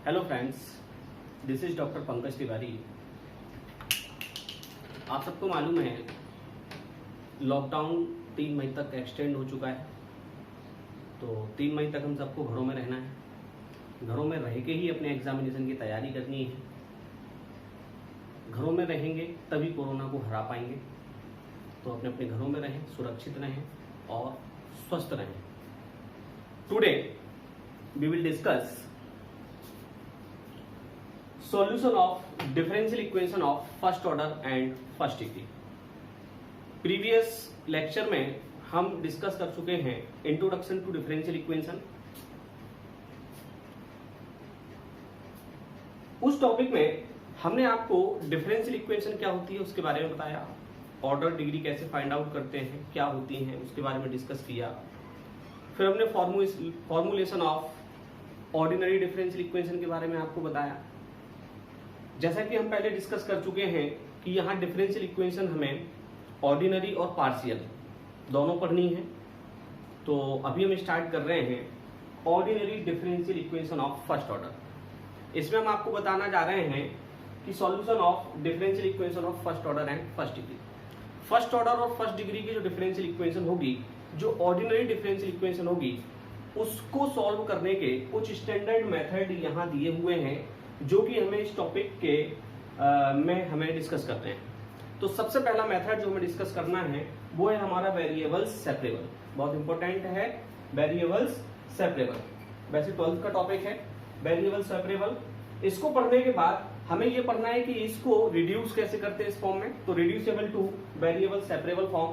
Hello friends, this is doctor Pankaj Tiwari. आप सबको मालूम है लॉकडाउन 3 मई तक एक्सटेंड हो चुका है। तो 3 मई तक हम सबको घरों में रहना है। घरों में रह के ही अपने एग्जामिनेशन की तैयारी करनी है। घरों में रहेंगे तभी कोरोना को हरा पाएंगे। तो अपने अपने घरों में रहें, सुरक्षित रहें और स्वस्थ रहें। Today we will discuss solution of differential equation of first order and first degree। Previous lecture में हम डिस्कस कर चुके हैं इंट्रोडक्शन टू डिफरेंशियल इक्वेशन। उस टॉपिक में हमने आपको डिफरेंशियल इक्वेशन क्या होती है उसके बारे में बताया, ऑर्डर डिग्री कैसे फाइंड आउट करते हैं, क्या होती हैं उसके बारे में डिस्कस किया। फिर हमने formulation of ordinary differential equation के बारे में आपको बताया। जैसा कि हम पहले डिस्कस कर चुके हैं कि यहाँ डिफरेंशियल इक्वेशन हमें ऑर्डिनरी और पार्शियल दोनों पढ़नी है। तो अभी हम स्टार्ट कर रहे हैं ordinary differential equation of first order. इसमें हम आपको बताना जा रहे हैं कि solution of differential equation of first order and first degree. First order और फर्स्ट डिग्री की जो डिफरेंशियल इक्वेशन होगी, जो ऑर्डिनरी डिफरेंशियल इक्वेशन होगी, उसको सॉल्व करने के कुछ स्टैंडर्ड मेथड यहाँ दिए हुए हैं जो कि हमें इस टॉपिक के में हमें डिस्कस करते हैं। तो सबसे पहला मेथड जो हमें डिस्कस करना है वो है हमारा वेरिएबल्स सेपरेबल। बहुत इंपॉर्टेंट है वेरिएबल्स सेपरेबल। वैसे 12th का टॉपिक है वेरिएबल सेपरेबल। इसको पढ़ने के बाद हमें ये पढ़ना है कि इसको रिड्यूस कैसे करते हैं इस फॉर्म में, तो reducible to variable separable form.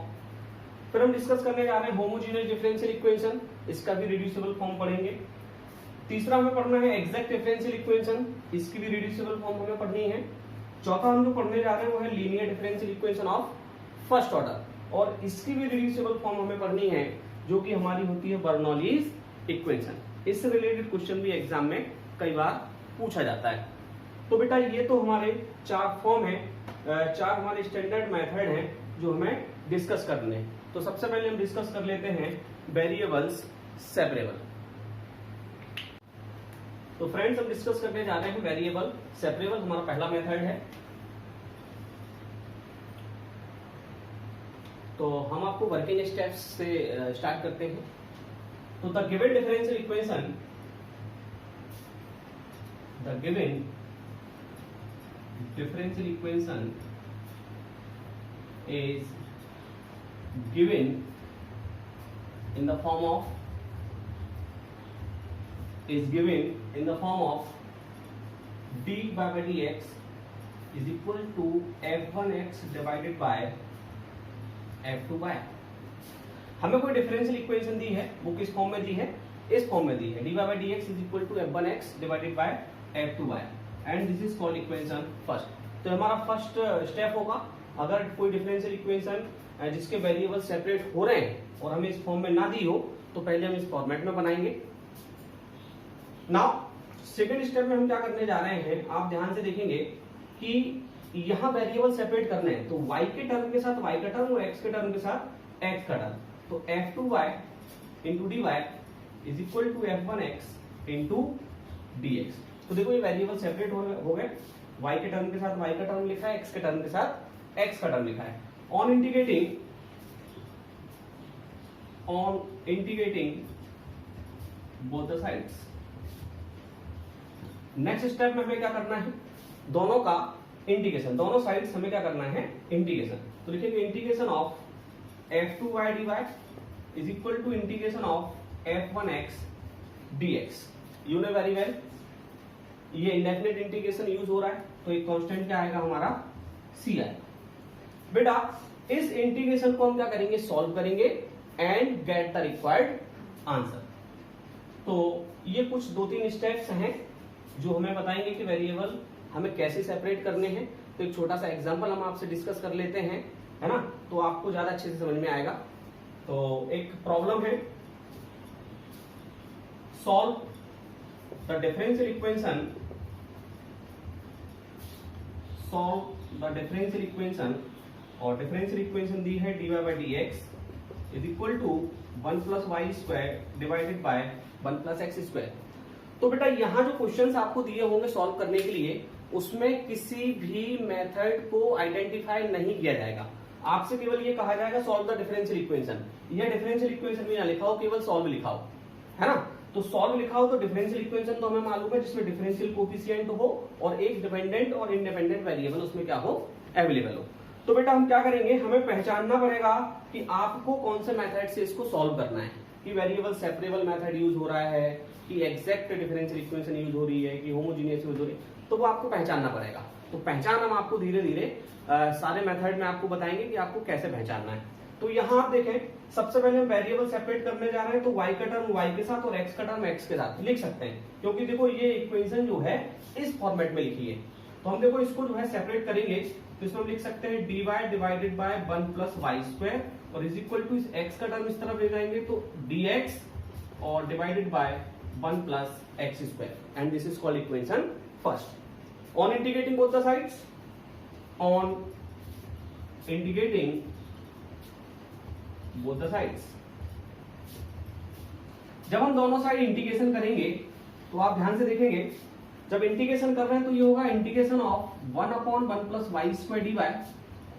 फिर हम डिस्कस करने जा रहे हैं होमोजेनियस डिफरेंशियल इक्वेशन, इसका भी रिड्यूसेबल फॉर्म पढ़ेंगे। तीसरा हमें पढ़ना है एग्जैक्ट डिफरेंशियल इक्वेशन, इसकी भी रिड्यूसेबल फॉर्म हमें पढ़नी है। चौथा हम जो पढ़ने जा रहे हैं वो है linear differential equation of first order, और इसकी भी रिड्यूसेबल फॉर्म हमें पढ़नी है जो कि हमारी होती है बर्नौलीज इक्वेशन। इससे रिलेटेड क्वेश्चन भी एग्जाम में कई बार पूछा जाता है। तो बेटा ये तो हमारे 4 फॉर्म है, 4 हमारे स्टैंडर्ड मेथड हैं जो हमें डिस्कस करने हैं। तो सबसे पहले हम डिस्कस कर लेते हैं वेरिएबल्स सेपरेबल। तो फ्रेंड्स हम डिस्कस करने जा रहे हैं वेरिएबल सेपरेबल, हमारा पहला मेथड है। तो हम आपको वर्किंग स्टेप्स से स्टार्ट करते हैं। तो the given differential equation is given in the form of dy by dx is equal to f1x divided by f2y। हमें कोई डिफरेंशियल इक्वेशन दी है, वो किस फॉर्म में दी है, इस फॉर्म में दी है, dy by dx is equal to f1x divided by f2y and this is called equation first. तो हमारा फर्स्ट स्टेप होगा, अगर कोई डिफरेंशियल इक्वेशन जिसके वेरिएबल सेपरेट हो रहे हैं और हमें इस फॉर्म में ना दी हो तो पहले हम इस फॉर्मेट में बनाएंगे। नाउ सेकेंड स्टेप में हम क्या करने जा रहे हैं, आप ध्यान से देखेंगे कि यहां वेरिएबल सेपरेट करने हैं। तो y के टर्म के साथ y का टर्म और x के टर्म के साथ x का टर्म। तो f2y into D Y is equal to f1x into dx। तो देखो ये वेरिएबल सेपरेट हो गए, y के टर्म के साथ y का टर्म लिखा है, x के टर्म के साथ x का टर्म लिखा है। On integrating both the sides. Next step में हमें क्या करना है, दोनों का इंटीग्रेशन, दोनों साइड्स हमें क्या करना है, इंटीग्रेशन। तो लिखेंगे integration of f2y dy is equal to integration of f1x dx। You know very well ये इंडेफिनिट इंटीग्रेशन यूज हो रहा है, तो एक कांस्टेंट क्या आएगा हमारा, c आएगा। बेटा इस इंटीग्रेशन को हम क्या करेंगे, सॉल्व करेंगे and get the required answer. तो ये कुछ 2-3 स्टेप्स हैं जो हमें बताएंगे कि वेरिएबल हमें कैसे सेपरेट करने हैं। तो एक छोटा सा एग्जांपल हम आपसे डिस्कस कर लेते हैं, है ना, तो आपको ज्यादा अच्छे से समझ में आएगा। तो एक प्रॉब्लम है, सॉल्व द डिफरेंशियल इक्वेशन, और डिफरेंशियल इक्वेशन दी है dy by dx is equal to 1 plus y square divided by 1 plus x square. तो बेटा यहाँ जो क्वेश्चंस आपको दिए होंगे सॉल्व करने के लिए, उसमें किसी भी मेथड को आइडेंटिफाई नहीं किया जाएगा। आपसे केवल ये कहा जाएगा सॉल्व द डिफरेंशियल इक्वेशन। यह डिफरेंशियल इक्वेशन भी ना लिखा हो, केवल सॉल्व लिखा हो, है ना। तो सॉल्व लिखा हो तो डिफरेंशियल इक्वेशन तो हमें मालूम है जिसमें डिफरेंशियल कोफिशिएंट हो और एक डिपेंडेंट और इंडिपेंडेंट वेरिएबल उसमें क्या हो, अवेलेबल हो। तो बेटा हम क्या करेंगे, हमें पहचानना पड़ेगा कि आपको कौन से मेथड से इसको सॉल्व करना है, कि वेरिएबल सेपरेबल मेथड यूज हो रहा है, कि एग्जैक्ट डिफरेंशियल इक्वेशन यूज हो रही है, कि होमोजीनियस यूज हो रही है, तो वो आपको पहचानना पड़ेगा। तो पहचान हम आपको धीरे धीरे सारे मेथड में आपको बताएंगे कि आपको कैसे पहचानना है। तो यहाँ आप देखें, सबसे पहले हम वेरिएबल सेपरेट करने जा रहे हैं, तो y का टर्म y के साथ और x का टर्म x के साथ लिख सकते हैं, क्योंकि देखो ये इक्वेशन जो है इस फॉर्मेट में लिखी है। तो हम देखो इसको जो है सेपरेट करेंगे, तो इसमें हम लिख सकते हैं dy divided by 1 plus Y square और इज इक्वल टू इस x का टर्म इस तरफ ले जाएंगे तो dx और divided by 1 plus X square, and this is called equation first. On integrating both the sides, on integrating both the sides, जब हम दोनों साइड इंटीग्रेशन करेंगे तो आप ध्यान से देखेंगे, जब इंटीग्रेशन कर रहे हैं तो ये होगा integration of 1 upon 1 plus Y square D Y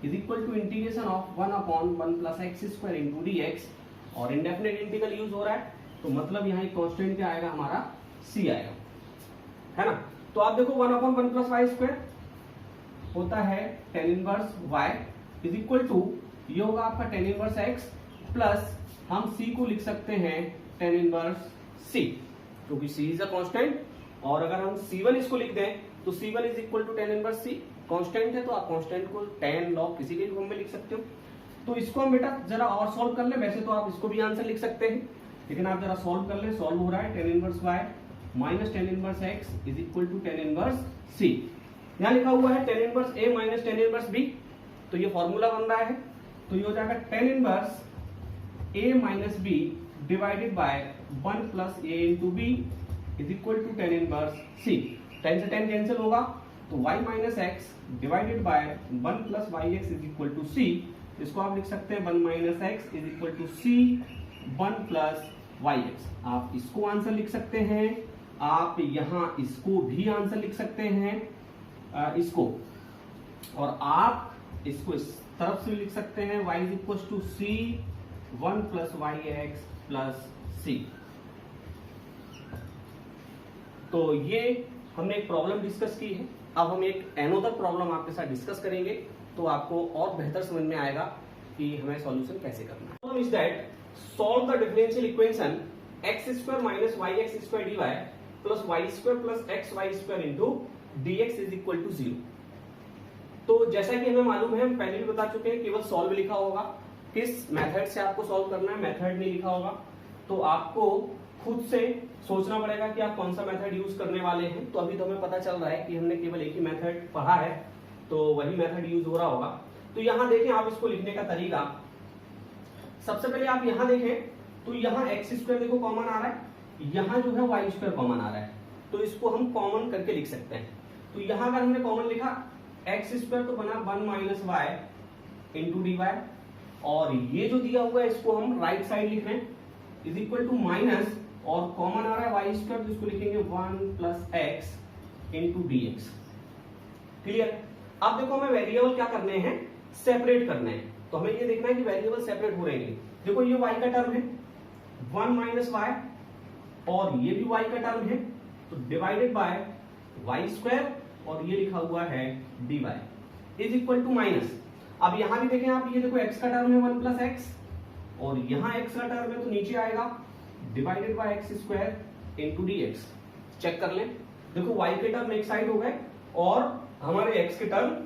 is equal to integration of 1 upon 1 plus X square into D X, और इंडेफिनिट इंटीग्रल यूज हो रहा है, तो मतलब यहाँ एक कांस्टेंट क्या आएगा हमारा, c आएगा, है ना। तो आप देखो 1 अपॉन 1 प्लस वाई स्क्वायर होता है tan inverse y is equal to, ये होगा आपका tan इनवर्स x प्लस हम c को लिख सकते हैं tan इनवर्स c, क्योंकि c इज अ कांस्टेंट, और अगर हम c1 इसको लिख दें तो c1 is equal to tan inverse c, constant है तो आप कांस्टेंट को tan log किसी के फॉर्म में लिख सकते हो। तो इसको हम बेटा जरा और सॉल्व कर ले, वैसे तो आप इसको भी आंसर लिख सकते हैं, लेकिन आप जरा सॉल्व कर ले। सॉल्व हो रहा है tan inverse y minus tan inverse x is equal to tan inverse c। यहाँ लिखा हुआ है tan inverse a minus tan inverse b, तो ये फॉर्मूला बन रहा है, तो ये हो जाएगा tan inverse a minus b divided by 1 plus a into b is equal to tan inverse c। tan से tan कैंसिल होगा, तो y minus X divided by 1 plus Y X is equal to c, इसको आप लिख सकते हैं 1 minus X is equal to c 1 plus Y X. आप इसको आंसर लिख सकते हैं, आप यहाँ इसको भी आंसर लिख सकते हैं, इसको, और आप इसको इस तरफ से लिख सकते हैं y is equal to c 1 plus Y X plus c। तो ये हमने एक प्रॉब्लम डिस्कस की है, अब हम एक अनदर प्रॉब्लम आपके साथ डिस्कस करेंगे, तो आपको और बेहतर समझ में आएगा कि हमें सॉल्यूशन कैसे करना है। Problem is that solve the differential equation X square minus Y X square D Y plus Y square plus X Y square into D X is equal to 0। तो जैसा कि हमें मालूम है, हम पहले भी बता चुके हैं, केवल सॉल्व लिखा होगा, किस मेथड से आपको सॉल्व करना है मेथड नहीं लिखा होगा, तो आपको खुद से सोचना पड़ेगा कि आप कौन सा मेथड यूज करने वाले हैं। तो अभी तो हमें पता चल रहा है कि हमने केवल एक ही मेथड पढ़ा है, तो वही मेथड यूज हो रहा होगा। तो यहाँ देखें आप इसको लिखने का तरीका, सबसे पहले आप यहाँ देखें तो यहाँ एक्स स्क्वायर देखो कॉमन आ रहा है, यहाँ जो है वाई स्क्वायर कॉमन आ रहा है, तो इसको हम कॉमन करके लिख सकते हैं। तो यहाँ अगर हमने कॉमन लिखा एक्स स्क्वायर तो बना 1 minus Y into D Y, और ये जो दिया हुआ है इसको हम राइट साइड लिख रहे हैं इज इक्वल टू माइनस, और कॉमन आ रहा है वाई स्क्वायर तो इसको लिखेंगे 1 plus x into D x. Clear. अब देखो हमें वेरिएबल क्या करने हैं, सेपरेट करने हैं, तो हमें ये देखना है कि वेरिएबल सेपरेट हो रहे हैं। देखो ये y का टर्म है 1 माइनस वाई, और ये भी y का टर्म है, तो डिवाइडेड बाय वाई स्क्वायर, और ये लिखा हुआ है dy is equal to minus. अब यहां भी देखें आप, ये देखो x का टर्म है 1 प्लस एक्स, और यहाँ x का टर्म है तो नीचे आएगा divided by X square into D X. Check कर लें, देखो y के टर्म एक साइड हो गए और हमारे x के टर्म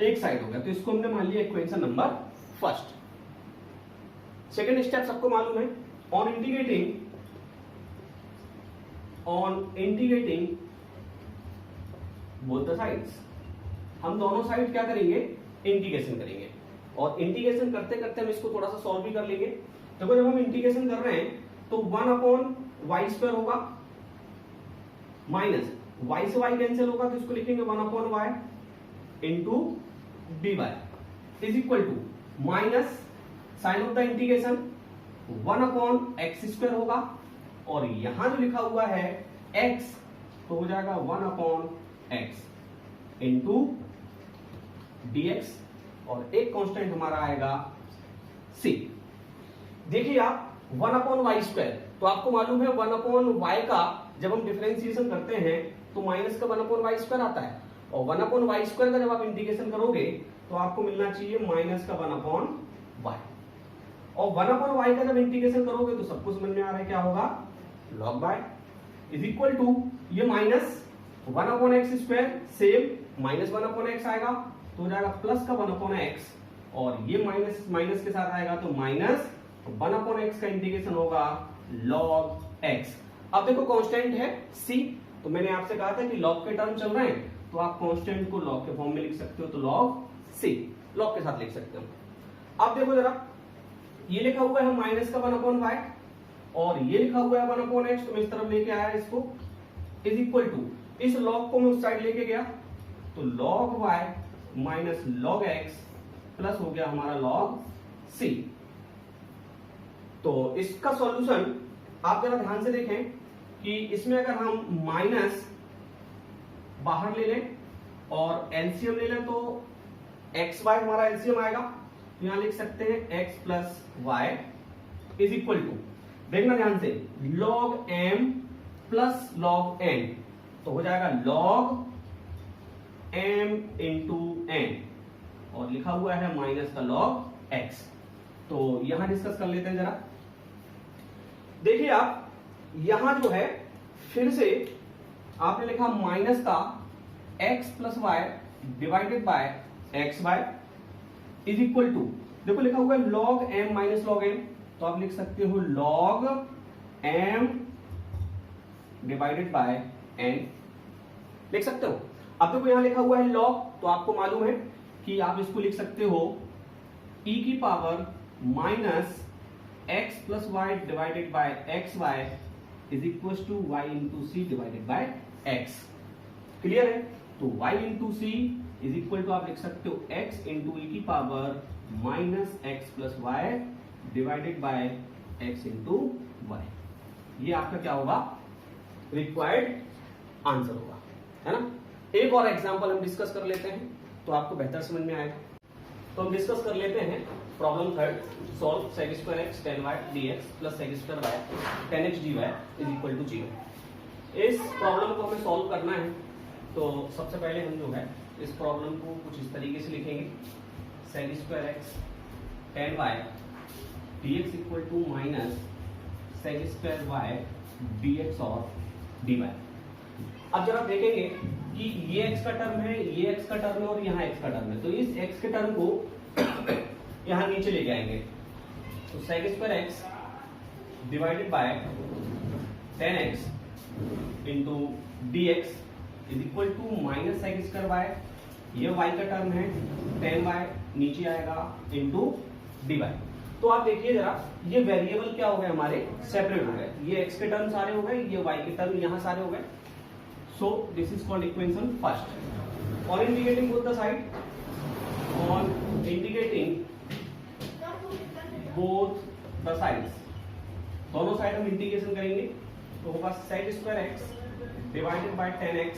एक साइड हो गया, तो इसको हमने मान लिया equation number first. Second step सबको मालूम है, on integrating both the sides, हम दोनों साइड क्या करेंगे, इंटीग्रेशन करेंगे, और इंटीग्रेशन करते करते हम इसको थोड़ा सा सॉल्व भी कर लेंगे। देखो जब हम इंटीग्रेशन कर रहे हैं तो 1 अपॉन वाई स्क्वायर होगा, माइनस वाई से वाई कैंसिल होगा, तो इसको लिखेंगे 1 upon Y into D Y is equal to minus sign of the integration 1 upon X square होगा, और यहां जो लिखा हुआ है x तो हो जाएगा 1/x इंटू dx और एक कांस्टेंट हमारा आएगा c। देखिए आप 1/y², तो आपको मालूम है 1/y का जब हम डिफरेंशिएशन करते हैं तो माइनस का 1/y² आता है, और 1/y² का जब आप इंटीग्रेशन करोगे तो आपको मिलना चाहिए माइनस का 1/y, और 1/y का जब इंटीग्रेशन करोगे तो सबको समझ में आ रहा है क्या होगा, log y is equal to ये minus 1/x² same minus 1/x आएगा तो हो जाएगा प्लस का 1/x, और ये माइनस माइनस के साथ आएगा तो माइनस 1/x का इंटीग्रेशन होगा log x। अब देखो कांस्टेंट है c, तो मैंने आपसे कहा था कि log के टर्म चल रहे हैं तो आप कांस्टेंट को log के फॉर्म में लिख सकते हो, तो log c log के साथ लिख सकते हो। अब देखो जरा, ये लिखा हुआ है माइनस का 1/y और ये लिखा हुआ है 1/x, तो मैं इस तरफ लेके आया इसको, इज इक्वल टू इस log को मैं उस साइड लेके गया तो log y minus log x plus हो गया हमारा log c। तो इसका सॉल्यूशन आप जरा ध्यान से देखें कि इसमें अगर हम माइनस बाहर ले लें और एलसीएम ले लें तो एक्स वाई हमारा एलसीएम आएगा, तो यहां लिख सकते हैं x plus Y is equal to, देखना ध्यान से, log m plus log n, तो हो जाएगा log m इंटू n और लिखा हुआ है माइनस का log x। तो यहां डिस्कस कर लेते हैं जरा। देखिए आप यहां जो है फिर से आपने लिखा माइनस का x plus Y divided by X Y is equal to, देखो लिखा हुआ है log m minus log n, तो आप लिख सकते हो log m divided by n लिख सकते हो। अब देखो यहां लिखा हुआ है log, तो आपको मालूम है कि आप इसको लिख सकते हो e की power minus x plus Y divided by X Y is equal to y into C divided by x। Clear है? तो y into C is equal to आप लिख सकते हो x इंटू e की power minus X plus Y divided by x into Y. ये आपका क्या होगा, रिक्वायर्ड आंसर होगा, है ना। एक और एग्जांपल हम डिस्कस कर लेते हैं तो आपको बेहतर समझ में आएगा। तो हम डिस्कस कर लेते हैं problem third, solve sec² x 10y dx plus sec² y 10x dy is equal to 0। इस प्रॉब्लम को हमें सॉल्व करना है, तो सबसे पहले हम जो है इस प्रॉब्लम को कुछ इस तरीके से लिखेंगे, sec² x 10y dx equal to minus sec² y dx और dy। अब जरा देखेंगे कि ये x का टर्म है, ये x का टर्म है और यहाँ x का टर्म है, तो इस x के टर्म को यहाँ नीचे लेके आएंगे, तो sec² x divided by 10x into dx is equal to minus sec² y, ये y का टर्म है 10y नीचे आएगा इंटू dy। तो आप देखिए जरा, ये वेरिएबल क्या हो गए हमारे, सेपरेट हो गए, ये x के टर्म सारे हो गए, ये y के टर्म यहाँ सारे हो गए। So this is called equation first. On integrating both the side, on integrating both the sides, दोनों साइड हम इंटीग्रेशन करेंगे तो होगा sec² x divided by 10x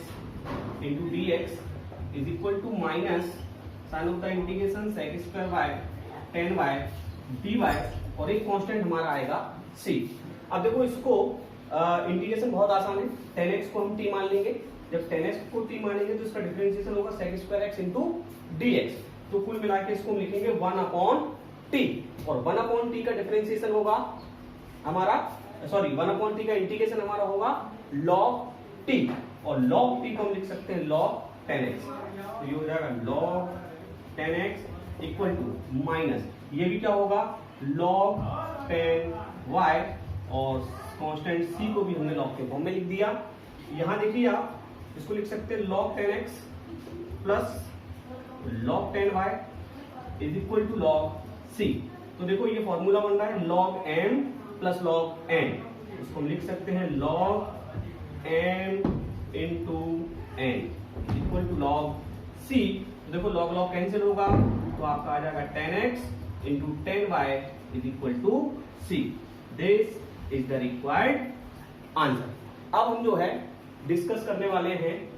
into dx is equal to minus sign of the integration sec² y 10y dy और एक constant हमारा आएगा c। अब देखो इसको इंटीग्रेशन बहुत आसान है, 10x को हम t मान लेंगे, जब 10x को t मानेंगे तो इसका डिफरेंशिएशन होगा sec² x इंटू dx, तो कुल मिला के इसको हम लिखेंगे 1/t और 1/t का डिफरेंशिएशन होगा हमारा, सॉरी 1/t का इंटीग्रेशन हमारा होगा log t और log t को हम लिख सकते हैं log 10x, तो ये हो जाएगा log 10x equal to minus ये भी क्या होगा log 10y और कांस्टेंट c को भी हमने log के फॉर्म में लिख दिया। यहां देखिए आप इसको लिख सकते हैं log 10x plus log 10y is equal to log c। तो देखो ये फॉर्मूला बन रहा है log m plus log n, इसको हम लिख सकते हैं log m into n equal to log c। तो देखो log log कैंसिल होगा तो आपका आ जाएगा 10x into 10y is equal to c। This is the required answer. अब हम जो है डिस्कस करने वाले हैं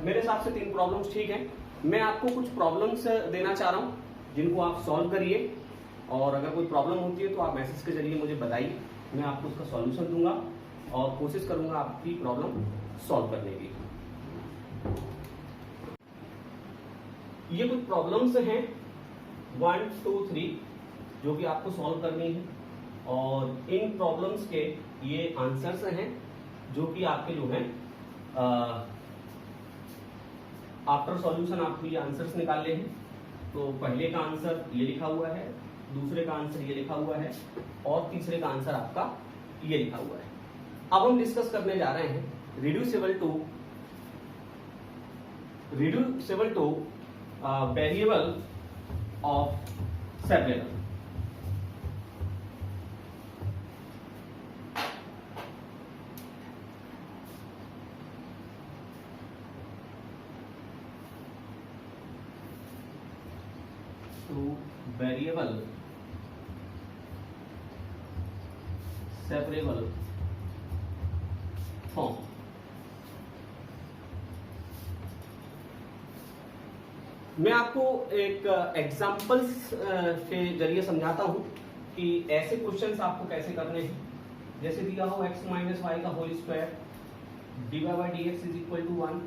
मेरे हिसाब से 3 प्रॉब्लम्स ठीक है। मैं आपको कुछ प्रॉब्लम्स देना चाह रहा हूँ जिनको आप सॉल्व करिए, और अगर कोई प्रॉब्लम होती है तो आप मैसेज के जरिए मुझे बताइए, मैं आपको उसका सॉल्यूशन दूंगा और कोशिश करूंगा आपकी प्रॉब्लम सॉल्व करने की। ये कुछ प्रॉब्लम्स हैं 1, 2, 3 जो कि आपको सॉल्व करनी है, और इन प्रॉब्लम्स के ये आंसर्स हैं जो कि आपके जो हैं आफ्टर सॉल्यूशन आपको ये आंसर्स निकालने हैं। तो पहले का आंसर ये लिखा हुआ है, दूसरे का आंसर ये लिखा हुआ है, और तीसरे का आंसर आपका ये लिखा हुआ है। अब हम डिस्कस करने जा रहे हैं reducible to variable of separable. Variable separable form. मैं आपको एक एग्जांपल्स के जरिए समझाता हूं कि ऐसे क्वेश्चंस आपको कैसे करने हैं। जैसे दिया हो x माइनस वाई का whole square dy by D X is equal to 1,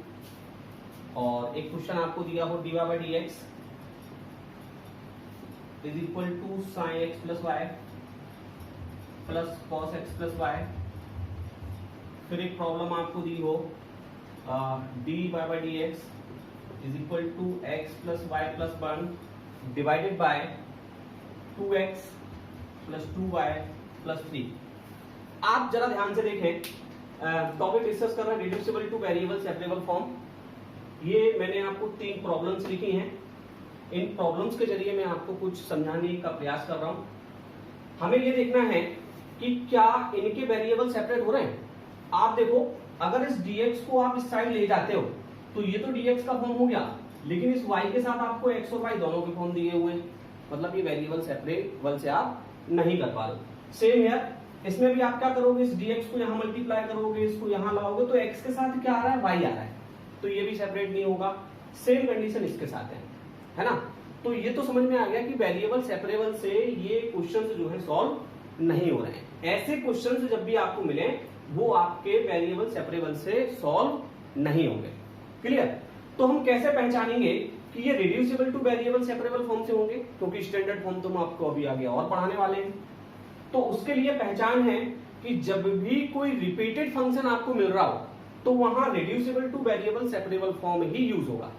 और एक क्वेश्चन आपको दिया हो dy by D X is equal to sine X plus Y plus cos X plus Y. फिर एक प्रॉब्लम आपको दी हो dy by D X is equal to X plus Y plus 1 divided by 2x plus 2y plus 3। आप जरा ध्यान से देखें, टॉपिक डिस्कस कर रहे हैं reducible to variable separable form. ये मैंने आपको 3 प्रॉब्लम्स लिखी हैं। इन प्रॉब्लम्स के जरिए मैं आपको कुछ समझाने का प्रयास कर रहा हूं। हमें ये देखना है कि क्या इनके वेरिएबल सेपरेट हो रहे हैं। आप देखो, अगर इस dx को आप इस साइड ले जाते हो तो ये तो dx का फॉर्म हो गया, लेकिन इस y के साथ आपको x और y दोनों के फॉर्म दिए हुए हैं, मतलब ये वेरिएबल सेपरेबल से आप नहीं कर पा रहे। सेम हियर, इसमें भी आप क्या करोगे, इस dx को यहां मल्टीप्लाई करोगे, इसको यहां लाओगे तो x के साथ क्या आ रहा है, y आ रहा है, तो ये भी सेपरेट नहीं होगा। सेम कंडीशन इसके साथ है ना। तो ये तो समझ में आ गया कि वेरिएबल सेपरेबल से ये क्वेश्चंस जो है सॉल्व नहीं हो रहे हैं। ऐसे क्वेश्चंस जब भी आपको मिले वो आपके वेरिएबल सेपरेबल से सॉल्व नहीं होंगे। क्लियर। तो हम कैसे पहचानेंगे कि ये reducible to variable separable form से होंगे, क्योंकि स्टैंडर्ड फॉर्म तो हम आपको अभी आगे और पढ़ाने वाले हैं। तो उसके लिए पहचान है कि जब भी कोई रिपीटेड फंक्शन आपको मिल रहा हो तो वहां reducible to variable separable form ही यूज होगा।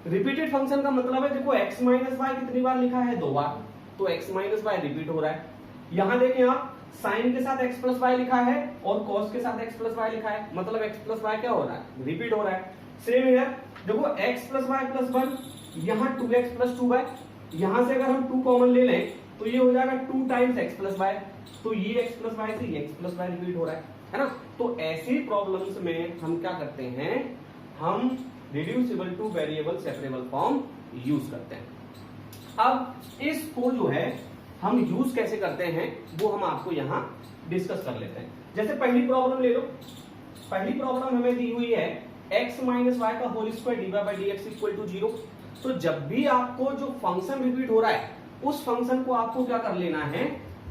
रिपीटेड फंक्शन का मतलब है, देखो x माइनस वाई कितनी बार लिखा है, 2 बार, तो x माइनस वाई रिपीट हो रहा है। यहां देखें आप, साइन के साथ x प्लस वाई लिखा है और कॉस के साथ x प्लस वाई लिखा है, मतलब x प्लस वाई क्या हो रहा है, रिपीट हो रहा है। सेम हियर, देखो x प्लस वाई प्लस 1, यहां 2x प्लस 2y, यहां से अगर हम 2 कॉमन ले लें तो ये हो जाएगा 2 टाइम्स x प्लस वाई, तो ये x प्लस वाई से ये x प्लस वाई रिपीट हो रहा है ना। तो ऐसी प्रॉब्लम्स में हम क्या करते हैं, हम reducible to variable separable form use करते हैं। अब इसको जो है हम यूज कैसे करते हैं वो हम आपको यहां डिस्कस कर लेते हैं। जैसे पहली प्रॉब्लम ले लो। पहली प्रॉब्लम हमें दी हुई है x माइनस वाई का whole square D Y by D X equal to 0। तो जब भी आपको जो फंक्शन रिपीट हो रहा है उस फंक्शन को आपको क्या कर लेना है,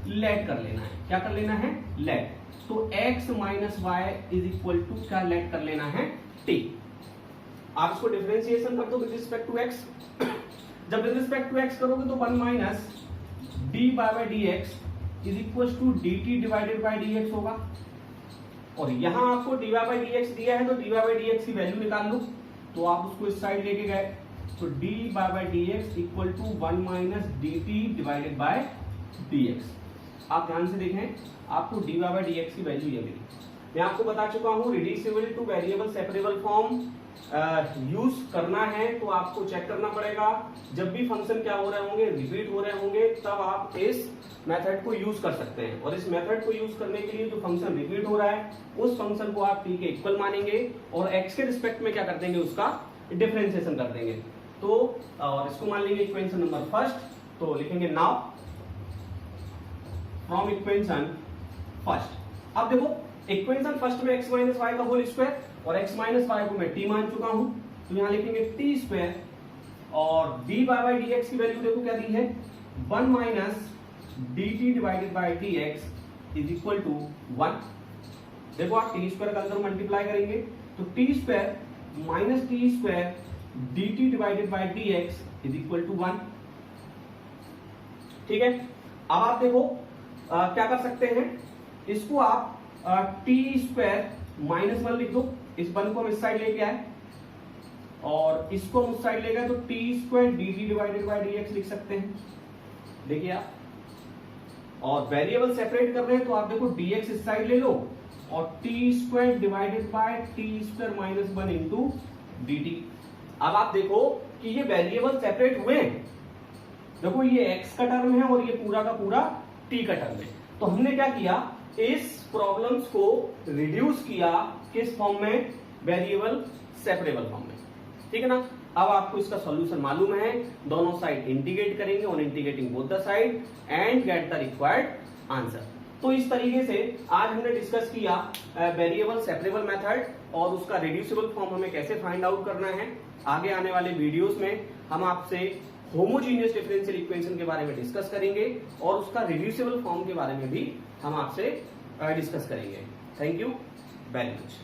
लेट कर लेना है। क्या कर लेना है, लेट। तो x minus Y is equal to क्या लेट कर लेना है, t। आप इसको डिफरेंशिएशन कर दो विद रिस्पेक्ट टू x। जब विद रिस्पेक्ट टू x करोगे तो 1 minus D by D X is equal to D T divided by D X होगा। और यहां आपको डी बाई डी एक्स दिया है तो डी बाई डी एक्स की वैल्यू निकाल लो, तो आप उसको इस साइड लेके गए, तो D by D X equal to 1 minus D T divided by D X. आप ध्यान से देखें, आपको डी बाई डी एक्स की वैल्यू ये मिली। मैं आपको बता चुका हूं reducible to variable separable form use करना है तो आपको चेक करना पड़ेगा। जब भी फंक्शन क्या हो रहे होंगे, रिपीट हो रहे होंगे, तब आप इस मेथड को यूज कर सकते हैं। और इस मेथड को यूज करने के लिए जो फंक्शन रिपीट हो रहा है उस फंक्शन को आप t के इक्वल मानेंगे और x के रिस्पेक्ट में क्या कर देंगे, उसका डिफरेंशिएशन कर देंगे। तो और इसको मान लेंगे इक्वेशन नंबर फर्स्ट। तो लिखेंगे नाउ फ्रॉम इक्वेशन फर्स्ट। अब देखो इक्वेशन फर्स्ट में x माइनस वाई का होल स्क्वायर और x माइनस वाई को मैं t मान चुका हूं, तो यहां लिखेंगे t स्क्वायर और dy बाई dx की वैल्यू देखो क्या दी है 1 minus dt divided by dx is equal to 1। देखो आप टी स्क्वायर का अंदर मल्टीप्लाई करेंगे तो T square minus T square dt divided by dx is equal to 1। ठीक है, अब आप देखो क्या कर सकते हैं, इसको आप टी स्क्वायर माइनस 1 लिख दो, इस 1 को हम इस साइड लेके आए और इसको हम उस साइड ले गए तो T square dt divided by dx लिख सकते हैं। देखिए आप, और वेरिएबल सेपरेट कर रहे हैं तो आप देखो dx इस साइड ले लो और T square divided bye T square minus 1 into dt। अब आप देखो कि ये वेरिएबल सेपरेट हुए हैं, देखो ये x का टर्म है और ये पूरा का पूरा t का टर्म है। तो हमने क्या किया, इस प्रॉब्लम्स को रिड्यूस किया किस फॉर्म में, वेरिएबल सेपरेबल फॉर्म में। ठीक है ना, अब आपको इसका सॉल्यूशन मालूम है, दोनों साइड इंटीग्रेट करेंगे on integrating both the side and get the required answer. तो इस तरीके से आज हमने डिस्कस किया वेरिएबल सेपरेबल मेथड और उसका रिड्यूसिबल फॉर्म हमें कैसे फाइंड आउट करना है। आगे आने वाले वीडियोस में हम आपसे होमोजीनियस डिफरेंशियल इक्वेशन के बारे में डिस्कस करेंगे और उसका रिड्यूसिबल फॉर्म के बारे में भी हम आपसे डिस्कस करेंगे। Thank you very much.